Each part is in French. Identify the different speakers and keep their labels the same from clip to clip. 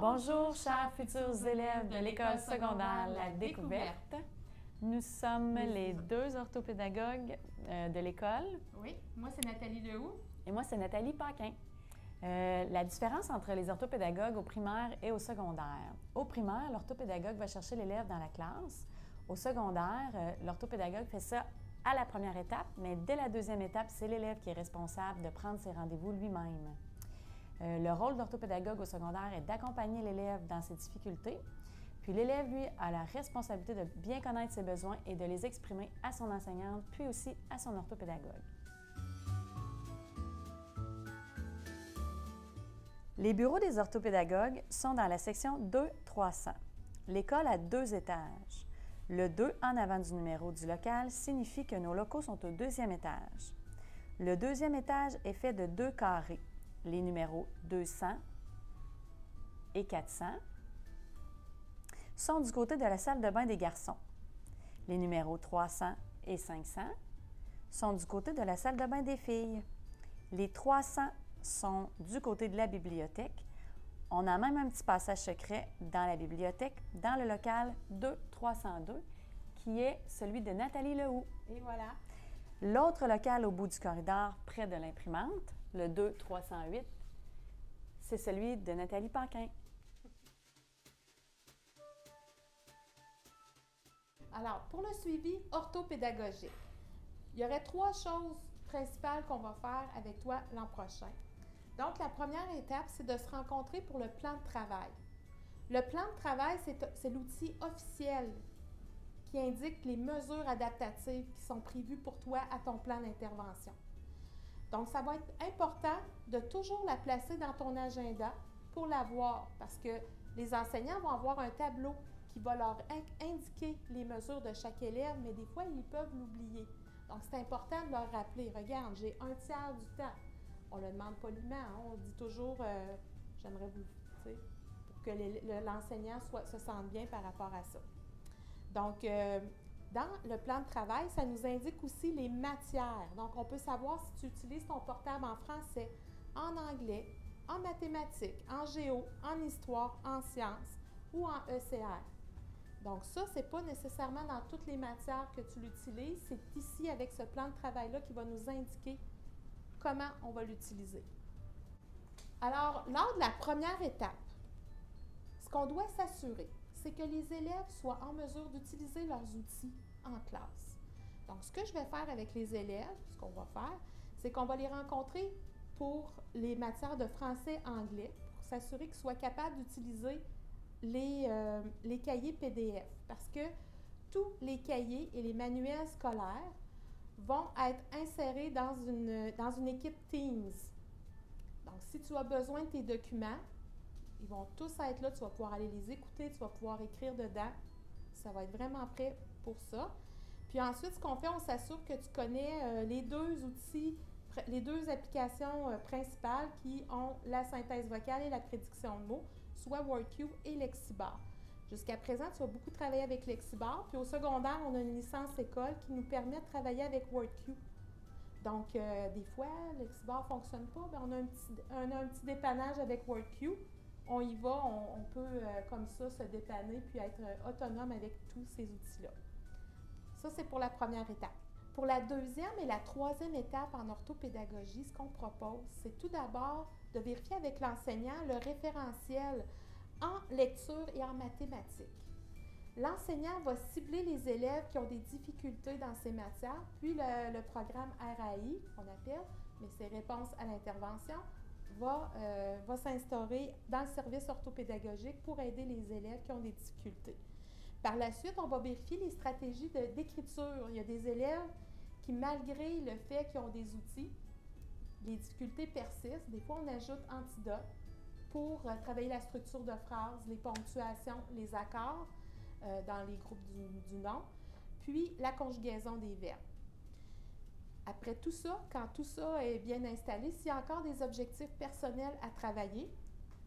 Speaker 1: Bonjour, chers futurs élèves de l'école secondaire La Découverte. Nous sommes les deux orthopédagogues de l'école.
Speaker 2: Oui, moi c'est Nathalie Lehoux.
Speaker 1: Et moi c'est Nathalie Paquin. La différence entre les orthopédagogues au primaire et au secondaire. Au primaire, l'orthopédagogue va chercher l'élève dans la classe. Au secondaire, l'orthopédagogue fait ça à la première étape, mais dès la deuxième étape, c'est l'élève qui est responsable de prendre ses rendez-vous lui-même. Le rôle d'orthopédagogue au secondaire est d'accompagner l'élève dans ses difficultés, puis l'élève, lui, a la responsabilité de bien connaître ses besoins et de les exprimer à son enseignante, puis aussi à son orthopédagogue. Les bureaux des orthopédagogues sont dans la section 2-300. L'école a 2 étages. Le 2 en avant du numéro du local signifie que nos locaux sont au 2e étage. Le 2e étage est fait de 2 carrés. Les numéros 200 et 400 sont du côté de la salle de bain des garçons. Les numéros 300 et 500 sont du côté de la salle de bain des filles. Les 300 sont du côté de la bibliothèque. On a même un petit passage secret dans la bibliothèque, dans le local 2302, qui est celui de Nathalie Lehoux.
Speaker 2: Et voilà.
Speaker 1: L'autre local au bout du corridor, près de l'imprimante, le 2308, c'est celui de Nathalie Paquin.
Speaker 2: Alors, pour le suivi orthopédagogique, il y aurait 3 choses principales qu'on va faire avec toi l'an prochain. Donc, la première étape, c'est de se rencontrer pour le plan de travail. Le plan de travail, c'est l'outil officiel qui indique les mesures adaptatives qui sont prévues pour toi à ton plan d'intervention. Donc, ça va être important de toujours la placer dans ton agenda pour la voir parce que les enseignants vont avoir un tableau qui va leur indiquer les mesures de chaque élève, mais des fois, ils peuvent l'oublier. Donc, c'est important de leur rappeler, regarde, j'ai 1/3 du temps. On ne le demande poliment, hein? On dit toujours, j'aimerais vous, tu sais, pour que l'enseignant se sente bien par rapport à ça. Donc, dans le plan de travail, ça nous indique aussi les matières. Donc, on peut savoir si tu utilises ton portable en français, en anglais, en mathématiques, en géo, en histoire, en sciences ou en ECR. Donc, ça, ce n'est pas nécessairement dans toutes les matières que tu l'utilises. C'est ici, avec ce plan de travail-là, qui va nous indiquer comment on va l'utiliser. Alors, lors de la première étape, ce qu'on doit s'assurer, c'est que les élèves soient en mesure d'utiliser leurs outils en classe. Donc, ce que je vais faire avec les élèves, ce qu'on va faire, c'est qu'on va les rencontrer pour les matières de français-anglais, pour s'assurer qu'ils soient capables d'utiliser les cahiers PDF, parce que tous les cahiers et les manuels scolaires vont être insérés dans une équipe Teams. Donc, si tu as besoin de tes documents, ils vont tous être là, tu vas pouvoir aller les écouter, tu vas pouvoir écrire dedans. Ça va être vraiment prêt pour ça. Puis ensuite, ce qu'on fait, on s'assure que tu connais les 2 outils, les 2 applications principales qui ont la synthèse vocale et la prédiction de mots, soit WordQ et Lexibar. Jusqu'à présent, tu as beaucoup travaillé avec Lexibar, puis au secondaire, on a une licence école qui nous permet de travailler avec WordQ. Donc, des fois, Lexibar ne fonctionne pas, bien, on a un petit dépannage avec WordQ. On y va, on peut comme ça se dépanner puis être autonome avec tous ces outils-là. Ça, c'est pour la première étape. Pour la 2e et la 3e étape en orthopédagogie, ce qu'on propose, c'est tout d'abord de vérifier avec l'enseignant le référentiel en lecture et en mathématiques. L'enseignant va cibler les élèves qui ont des difficultés dans ces matières, puis le programme RAI, qu'on appelle, mais c'est réponse à l'intervention, va s'instaurer dans le service orthopédagogique pour aider les élèves qui ont des difficultés. Par la suite, on va vérifier les stratégies d'écriture. Il y a des élèves qui, malgré le fait qu'ils ont des outils, les difficultés persistent. Des fois, on ajoute antidote pour travailler la structure de phrases, les ponctuations, les accords dans les groupes du nom, puis la conjugaison des verbes. Après tout ça, quand tout ça est bien installé, s'il y a encore des objectifs personnels à travailler,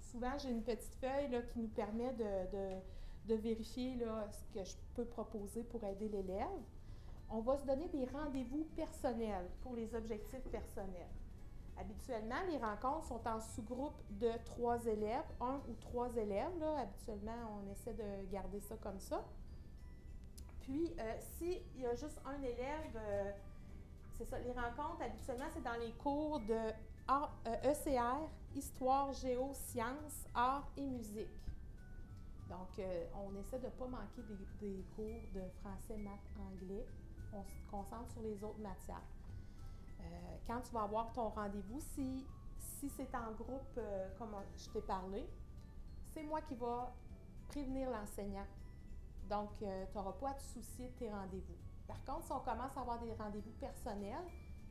Speaker 2: souvent j'ai une petite feuille là, qui nous permet de vérifier là, ce que je peux proposer pour aider l'élève. On va se donner des rendez-vous personnels pour les objectifs personnels. Habituellement, les rencontres sont en sous-groupe de 3 élèves, 1 ou 3 élèves. Là. Habituellement, on essaie de garder ça comme ça. Puis, s'il y a juste un élève, c'est ça, les rencontres, habituellement, c'est dans les cours de ECR, Histoire, Géo, Sciences, Arts et Musique. Donc, on essaie de ne pas manquer des cours de français, maths, anglais. On se concentre sur les autres matières. Quand tu vas avoir ton rendez-vous, si c'est en groupe, comme je t'ai parlé, c'est moi qui vais prévenir l'enseignant. Donc, tu n'auras pas à te soucier de tes rendez-vous. Par contre, si on commence à avoir des rendez-vous personnels,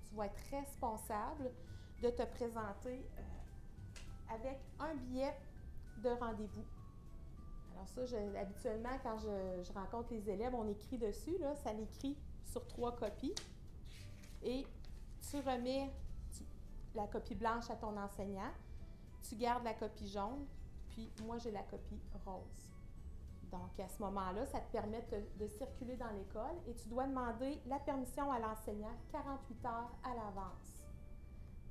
Speaker 2: tu vas être responsable de te présenter avec un billet de rendez-vous. Alors ça, habituellement, quand je rencontre les élèves, on écrit dessus, là, ça l'écrit sur 3 copies. Et tu remets la copie blanche à ton enseignant, tu gardes la copie jaune, puis moi, j'ai la copie rose. Donc, à ce moment-là, ça te permet de circuler dans l'école et tu dois demander la permission à l'enseignant 48 heures à l'avance.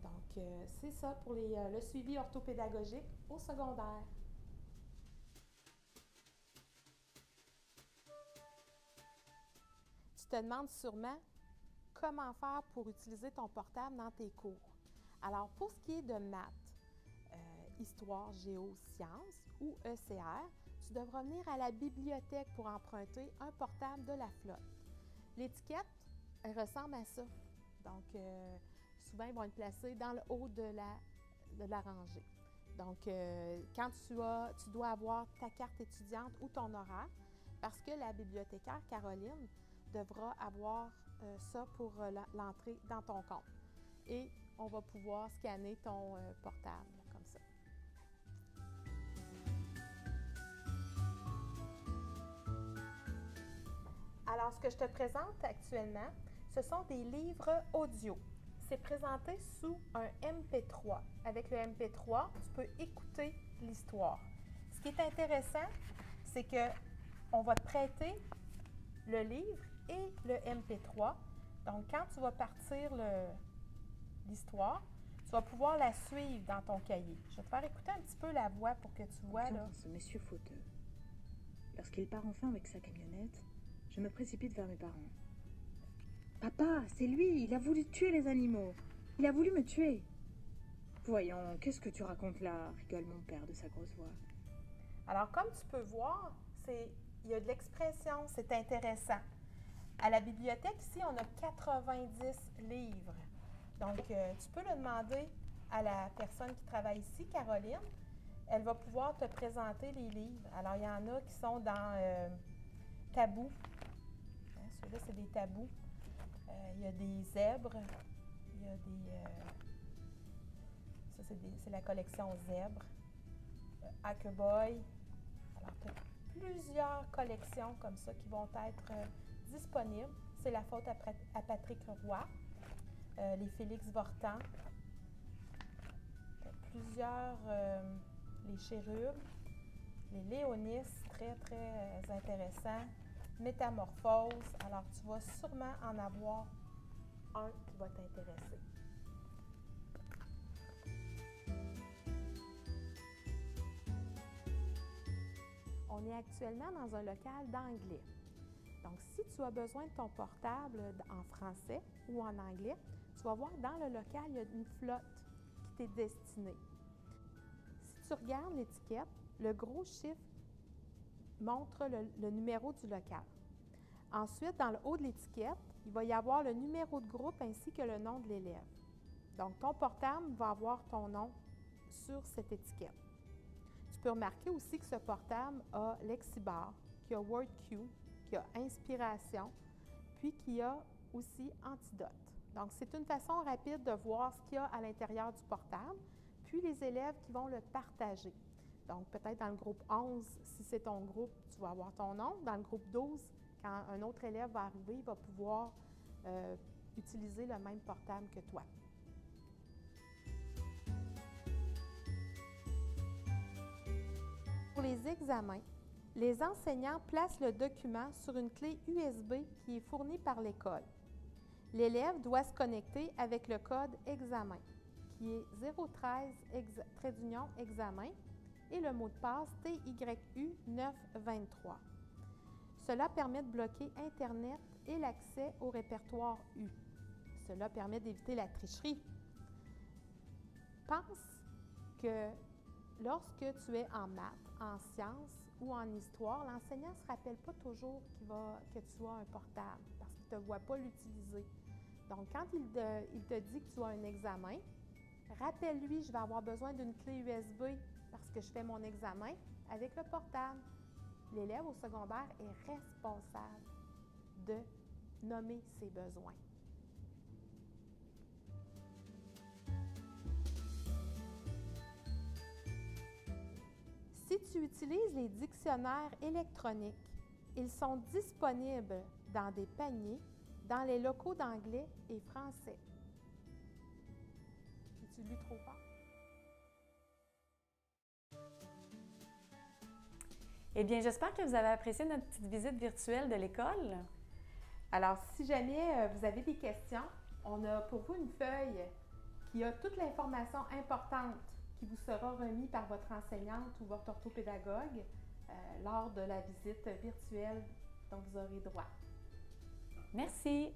Speaker 2: Donc, c'est ça pour le suivi orthopédagogique au secondaire. Tu te demandes sûrement comment faire pour utiliser ton portable dans tes cours. Alors, pour ce qui est de maths, histoire, géo, sciences ou ECR, tu devras venir à la bibliothèque pour emprunter un portable de la flotte. L'étiquette, elle ressemble à ça. Donc, souvent, ils vont être placés dans le haut de la rangée. Donc, quand tu dois avoir ta carte étudiante ou ton horaire, parce que la bibliothécaire Caroline devra avoir ça pour l'entrée dans ton compte. Et on va pouvoir scanner ton portable, comme ça. Alors, ce que je te présente actuellement, ce sont des livres audio. C'est présenté sous un MP3. Avec le MP3, tu peux écouter l'histoire. Ce qui est intéressant, c'est qu'on va te prêter le livre et le MP3. Donc, quand tu vas partir l'histoire, tu vas pouvoir la suivre dans ton cahier. Je vais te faire écouter un petit peu la voix pour que tu vois. Là.
Speaker 3: Ce monsieur fauteux. Lorsqu'il part enfin avec sa camionnette, je me précipite vers mes parents. Papa, c'est lui, il a voulu tuer les animaux. Il a voulu me tuer. Voyons, qu'est-ce que tu racontes là, rigole mon père de sa grosse voix.
Speaker 2: Alors, comme tu peux voir, il y a de l'expression, c'est intéressant. À la bibliothèque, ici, on a 90 livres. Donc, tu peux le demander à la personne qui travaille ici, Caroline. Elle va pouvoir te présenter les livres. Alors, il y en a qui sont dans tabous. Hein, ceux-là, c'est des tabous. Il y a des zèbres. Il y a des... ça, c'est la collection zèbres. Hackeboy. Alors, tu as plusieurs collections comme ça qui vont être disponibles. C'est la faute à Patrick Roy. Les Félix Vortan. Plusieurs... les chérubes. Les Léonis, très, très intéressants. Métamorphose. Alors, tu vas sûrement en avoir un qui va t'intéresser. On est actuellement dans un local d'anglais. Donc, si tu as besoin de ton portable en français ou en anglais, tu vas voir dans le local, il y a une flotte qui t'est destinée. Si tu regardes l'étiquette, le gros chiffre montre le numéro du local. Ensuite, dans le haut de l'étiquette, il va y avoir le numéro de groupe ainsi que le nom de l'élève. Donc, ton portable va avoir ton nom sur cette étiquette. Tu peux remarquer aussi que ce portable a Lexibar, qui a WordQ, qui a Inspiration, puis qui a aussi Antidote. Donc, c'est une façon rapide de voir ce qu'il y a à l'intérieur du portable, puis les élèves qui vont le partager. Donc, peut-être dans le groupe 11, si c'est ton groupe, tu vas avoir ton nom. Dans le groupe 12, quand un autre élève va arriver, il va pouvoir utiliser le même portable que toi. Pour les examens, les enseignants placent le document sur une clé USB qui est fournie par l'école. L'élève doit se connecter avec le code examen, qui est 013 examen et le mot de passe TYU 923. Cela permet de bloquer Internet et l'accès au répertoire U. Cela permet d'éviter la tricherie. Pense que lorsque tu es en maths, en sciences ou en histoire, l'enseignant ne se rappelle pas toujours que tu as un portable parce qu'il ne te voit pas l'utiliser. Donc, quand il te dit que tu as un examen, rappelle-lui, je vais avoir besoin d'une clé USB parce que je fais mon examen avec le portable. L'élève au secondaire est responsable de nommer ses besoins. Si tu utilises les dictionnaires électroniques, ils sont disponibles dans des paniers dans les locaux d'anglais et français. As-tu lu trop fort?
Speaker 1: Eh bien, j'espère que vous avez apprécié notre petite visite virtuelle de l'école.
Speaker 2: Alors, si jamais vous avez des questions, on a pour vous une feuille qui a toute l'information importante qui vous sera remise par votre enseignante ou votre orthopédagogue lors de la visite virtuelle dont vous aurez droit.
Speaker 1: Merci.